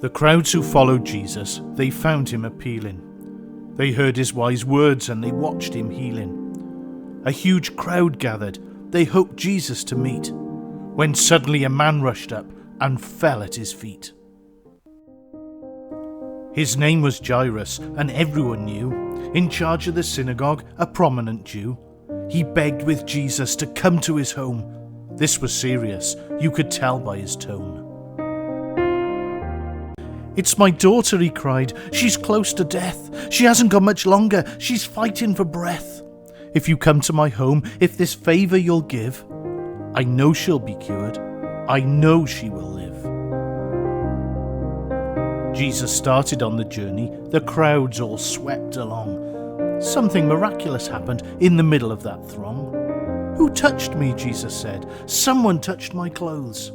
The crowds who followed Jesus, they found him appealing. They heard his wise words and they watched him healing. A huge crowd gathered, they hoped Jesus to meet, when suddenly a man rushed up and fell at his feet. His name was Jairus, and everyone knew, in charge of the synagogue, a prominent Jew. He begged with Jesus to come to his home. This was serious, you could tell by his tone. "It's my daughter," he cried. "She's close to death. She hasn't got much longer. She's fighting for breath. If you come to my home, if this favour you'll give, I know she'll be cured. I know she will live." Jesus started on the journey. The crowds all swept along. Something miraculous happened in the middle of that throng. "Who touched me?" Jesus said. "Someone touched my clothes."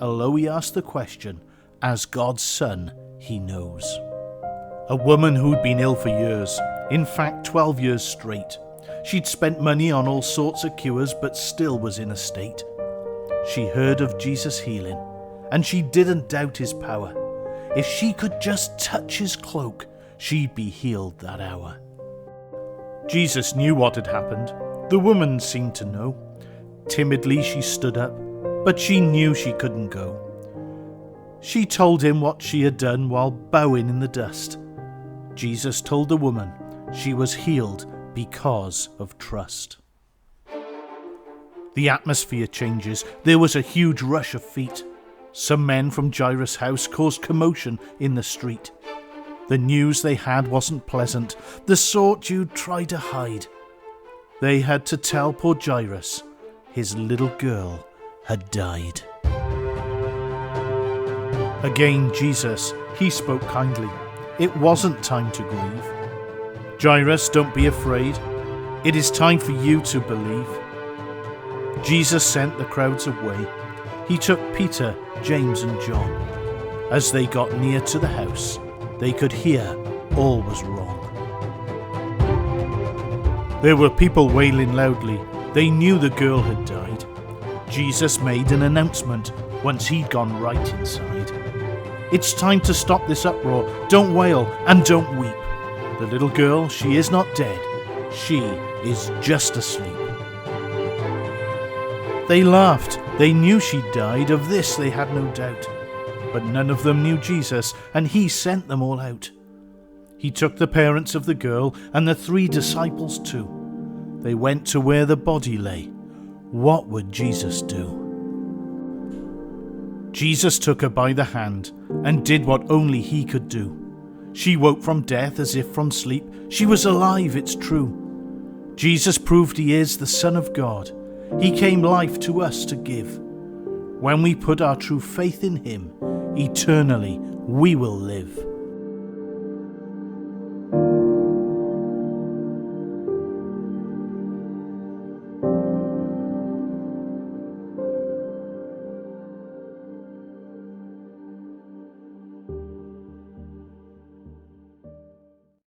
Although he asked the question, as God's son, he knows. A woman who'd been ill for years, in fact 12 years straight. She'd spent money on all sorts of cures, but still was in a state. She heard of Jesus' healing, and she didn't doubt his power. If she could just touch his cloak, she'd be healed that hour. Jesus knew what had happened. The woman seemed to know. Timidly she stood up, but she knew she couldn't go. She told him what she had done while bowing in the dust. Jesus told the woman she was healed because of trust. The atmosphere changes. There was a huge rush of feet. Some men from Jairus' house caused commotion in the street. The news they had wasn't pleasant, the sort you'd try to hide. They had to tell poor Jairus his little girl had died. Again, Jesus, he spoke kindly. It wasn't time to grieve. "Jairus, don't be afraid. It is time for you to believe." Jesus sent the crowds away. He took Peter, James and John. As they got near to the house, they could hear all was wrong. There were people wailing loudly. They knew the girl had died. Jesus made an announcement once he'd gone right inside. "It's time to stop this uproar. Don't wail and don't weep. The little girl, she is not dead. She is just asleep." They laughed. They knew she'd died. Of this they had no doubt. But none of them knew Jesus, and he sent them all out. He took the parents of the girl and the 3 disciples too. They went to where the body lay. What would Jesus do? Jesus took her by the hand and did what only he could do. She woke from death as if from sleep. She was alive, it's true. Jesus proved he is the Son of God. He came life to us to give. When we put our true faith in him, eternally we will live.